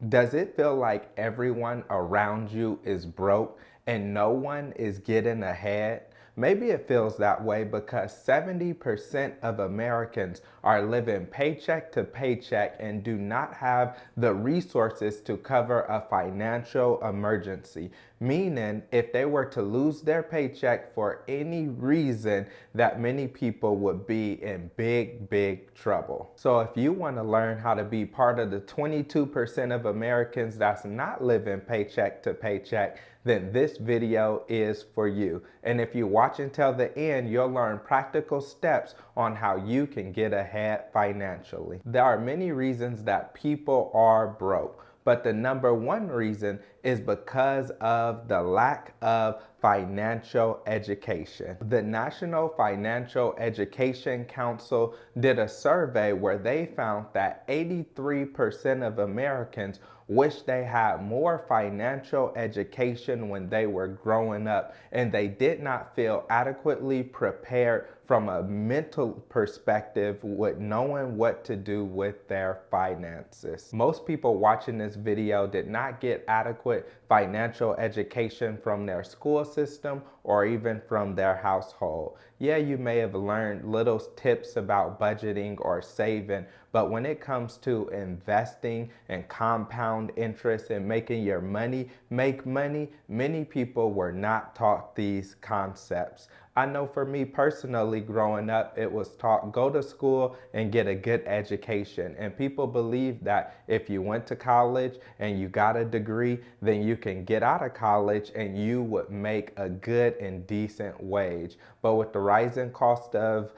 Does it feel like everyone around you is broke and no one is getting ahead? Maybe it feels that way because 70% of Americans are living paycheck to paycheck and do not have the resources to cover a financial emergency. Meaning, if they were to lose their paycheck for any reason, that many people would be in big, big trouble. So if you want to learn how to be part of the 22% of Americans that's not living paycheck to paycheck, then this video is for you. And if you watch until the end, you'll learn practical steps on how you can get ahead financially. There are many reasons that people are broke, but the number one reason is because of the lack of financial education. The National Financial Education Council did a survey where they found that 83% of Americans wish they had more financial education when they were growing up, and they did not feel adequately prepared from a mental perspective with knowing what to do with their finances. Most people watching this video did not get adequate financial education from their school system or even from their household. Yeah, you may have learned little tips about budgeting or saving, but when it comes to investing and compound interest and making your money make money, many people were not taught these concepts. I know for me personally, growing up, it was taught go to school and get a good education. And people believe that if you went to college and you got a degree, then you can get out of college and you would make a good and decent wage. But with the rising cost of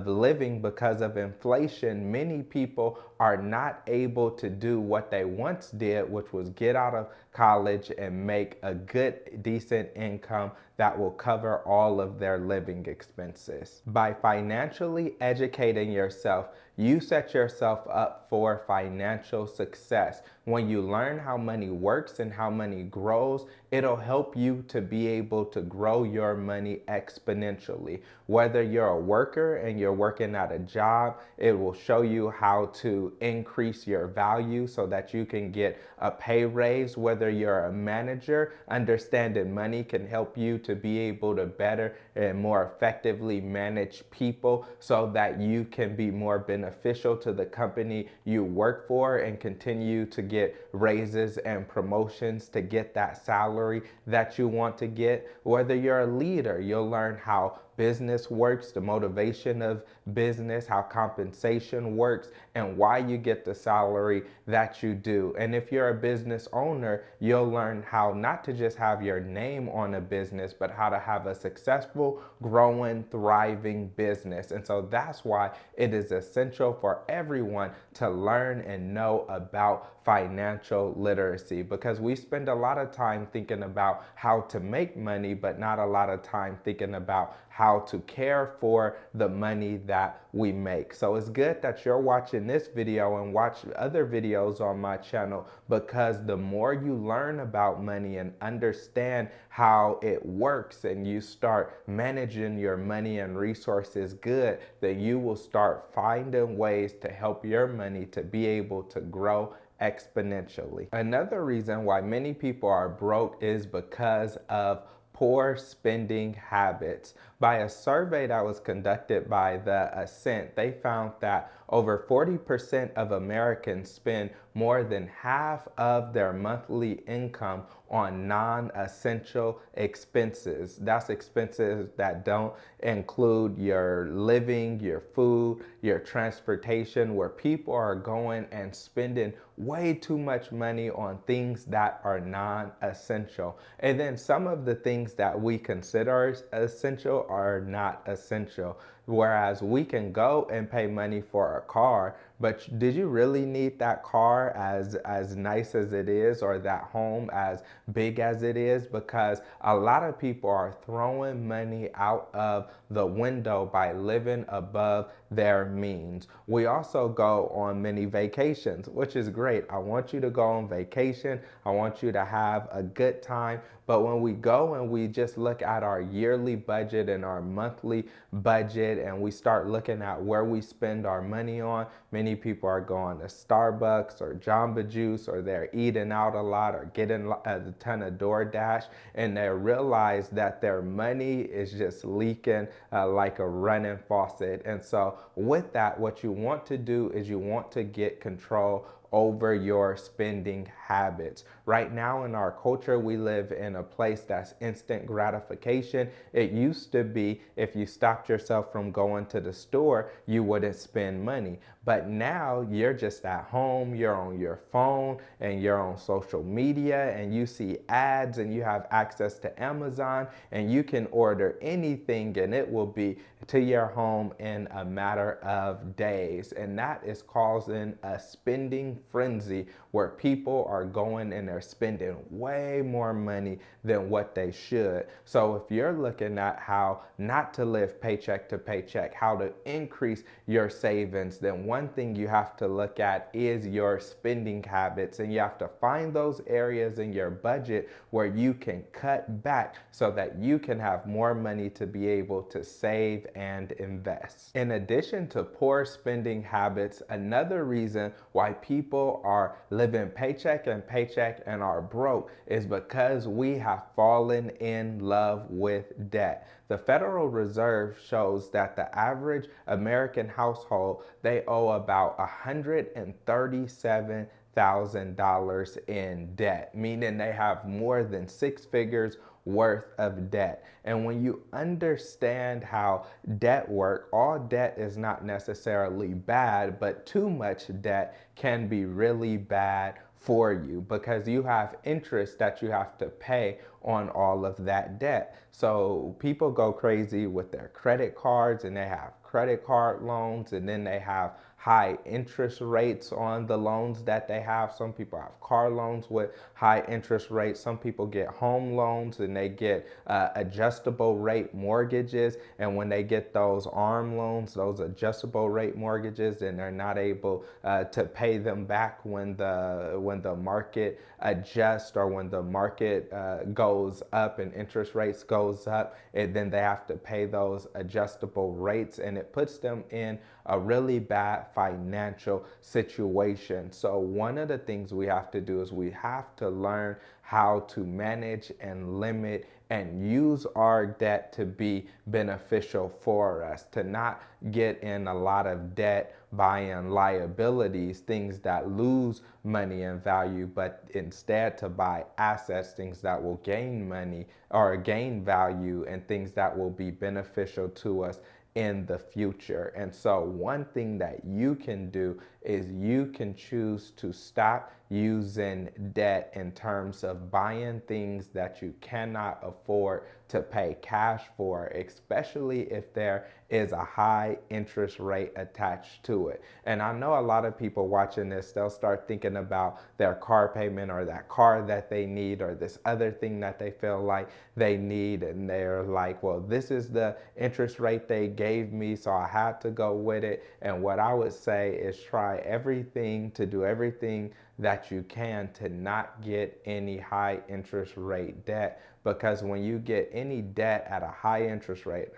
living because of inflation, many people are not able to do what they once did, which was get out of college and make a good, decent income that will cover all of their living expenses. By financially educating yourself, you set yourself up for financial success. When you learn how money works and how money grows, it'll help you to be able to grow your money exponentially. Whether you're a worker and you're working at a job, it will show you how to increase your value so that you can get a pay raise. Whether you're a manager, understanding money can help you to be able to better and more effectively manage people so that you can be more beneficial to the company you work for and continue to get raises and promotions to get that salary that you want to get. Whether you're a leader, you'll learn how business works, the motivation of business, how compensation works, and why you get the salary that you do. And if you're a business owner, you'll learn how not to just have your name on a business, but how to have a successful, growing, thriving business. And so that's why it is essential for everyone to learn and know about financial literacy, because we spend a lot of time thinking about how to make money, but not a lot of time thinking about how to care for the money that we make. So it's good that you're watching this video and watch other videos on my channel, because the more you learn about money and understand how it works and you start managing your money and resources good, then you will start finding ways to help your money to be able to grow exponentially. Another reason why many people are broke is because of poor spending habits. By a survey that was conducted by the Ascent, they found that over 40% of Americans spend more than half of their monthly income on non-essential expenses. That's expenses that don't include your living, your food, your transportation, where people are going and spending way too much money on things that are non-essential. And then some of the things that we consider essential are not essential. Whereas we can go and pay money for a car, but did you really need that car as nice as it is, or that home as big as it is? Because a lot of people are throwing money out of the window by living above their means. We also go on many vacations, which is great. I want you to go on vacation. I want you to have a good time. But when we go and we just look at our yearly budget and our monthly budget it and we start looking at where we spend our money on, many people are going to Starbucks or Jamba Juice, or they're eating out a lot or getting a ton of DoorDash, and they realize that their money is just leaking like a running faucet. And so with that, what you want to do is you want to get control over your spending habits. Right now in our culture, we live in a place that's instant gratification. It used to be if you stopped yourself from going to the store, you wouldn't spend money. But now you're just at home, you're on your phone, and you're on social media, and you see ads, and you have access to Amazon, and you can order anything, and it will be to your home in a matter of days. And that is causing a spending frenzy where people are going and they're spending way more money than what they should. So if you're looking at how not to live paycheck to paycheck, how to increase your savings, then one thing you have to look at is your spending habits, and you have to find those areas in your budget where you can cut back so that you can have more money to be able to save and invest. In addition to poor spending habits, another reason why people are living paycheck and paycheck and are broke is because we have fallen in love with debt. The Federal Reserve shows that the average American household, they owe about $137,000 in debt, meaning they have more than 6 figures worth of debt. And when you understand how debt works, all debt is not necessarily bad, but too much debt can be really bad for you because you have interest that you have to pay on all of that debt. So people go crazy with their credit cards, and they have credit card loans, and then they have high interest rates on the loans that they have. Some people have car loans with high interest rates. Some people get home loans and they get adjustable rate mortgages. And when they get those ARM loans, those adjustable rate mortgages, then they're not able to pay them back when the market adjusts, or when the market goes up and interest rates goes up, and then they have to pay those adjustable rates, and it puts them in a really bad financial situation. So one of the things we have to do is we have to learn how to manage and limit and use our debt to be beneficial for us, to not get in a lot of debt buying liabilities, things that lose money and value, but instead to buy assets, things that will gain money or gain value, and things that will be beneficial to us in the future. And so one thing that you can do is you can choose to stop using debt in terms of buying things that you cannot afford to pay cash for, especially if there is a high interest rate attached to it. And I know a lot of people watching this, they'll start thinking about their car payment or that car that they need or this other thing that they feel like they need, and they're like, well, this is the interest rate they gave me, so I had to go with it. And what I would say is try everything to do everything that you can to not get any high interest rate debt, because when you get any debt at a high interest rate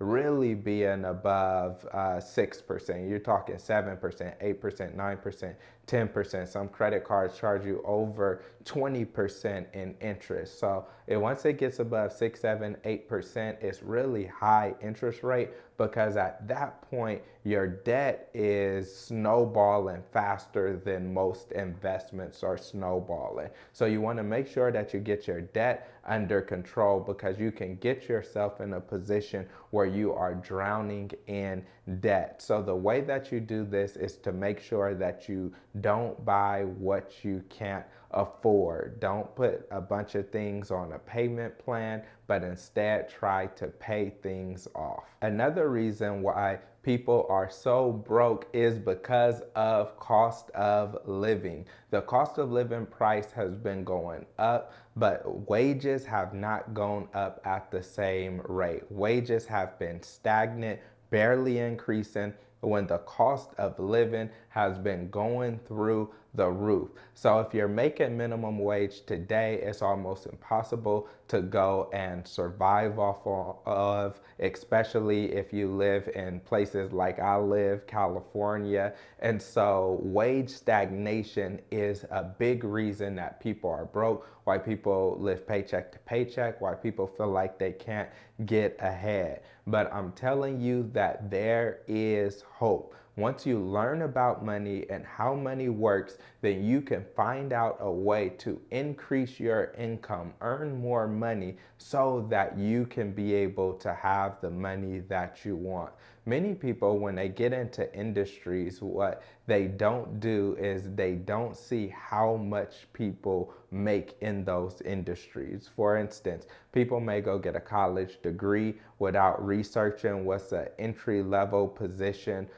really being above 6%, you're talking 7%, 8%, 9%, 10%. Some credit cards charge you over 20% in interest. So once it gets above 6, 7, 8%, it's really high interest rate, because at that point your debt is snowballing faster than most investments are snowballing. So you want to make sure that you get your debt under control, because you can get yourself in a position where you are drowning in debt. So the way that you do this is to make sure that you don't buy what you can't afford. Don't put a bunch of things on a payment plan, but instead try to pay things off. Another reason why people are so broke is because of cost of living. The cost of living price has been going up, but wages have not gone up at the same rate. Wages have been stagnant, barely increasing, when the cost of living has been going through the roof. So if you're making minimum wage today, it's almost impossible to go and survive off of, especially if you live in places like I live, California. And so wage stagnation is a big reason that people are broke, why people live paycheck to paycheck, why people feel like they can't get ahead. But I'm telling you that there is hope. Once you learn about money and how money works, then you can find out a way to increase your income, earn more money so that you can be able to have the money that you want. Many people, when they get into industries, what they don't do is they don't see how much people make in those industries. For instance, people may go get a college degree without researching what's an entry level position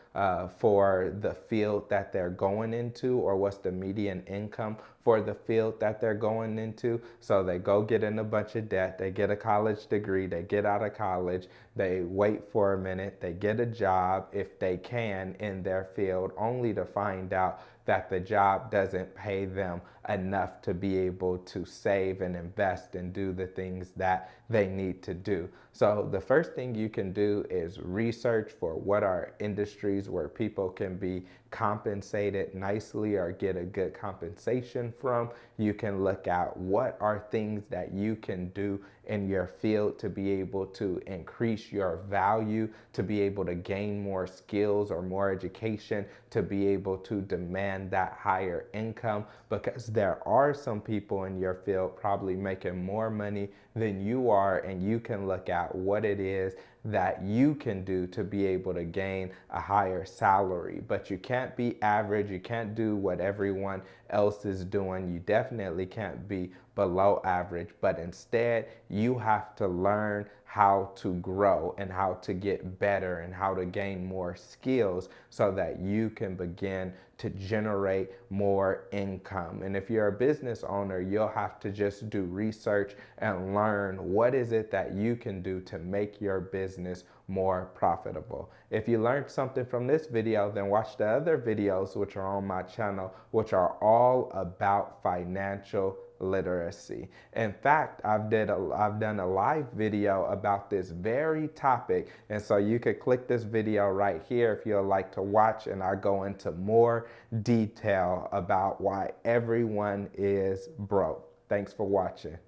for the field that they're going into, or what's the median income for the field that they're going into. So they go get in a bunch of debt, they get a college degree, they get out of college, they wait for a minute, they get a job if they can in their field, only to find out that the job doesn't pay them enough to be able to save and invest and do the things that they need to do. So the first thing you can do is research for what are industries where people can be compensated nicely or get a good compensation from. You can look at what are things that you can do in your field to be able to increase your value, to be able to gain more skills or more education, to be able to demand that higher income, because there are some people in your field probably making more money than you are, and you can look at what it is that you can do to be able to gain a higher salary. But you can't be average, you can't do what everyone else is doing, you definitely can't be below average, but instead you have to learn how to grow and how to get better and how to gain more skills so that you can begin to generate more income. And if you're a business owner, you'll have to just do research and learn what is it that you can do to make your business more profitable. If you learned something from this video, then watch the other videos which are on my channel, which are all about financial literacy. In fact, I've done a live video about this very topic, and so you could click this video right here if you'd like to watch, and I go into more detail about why everyone is broke. Thanks for watching.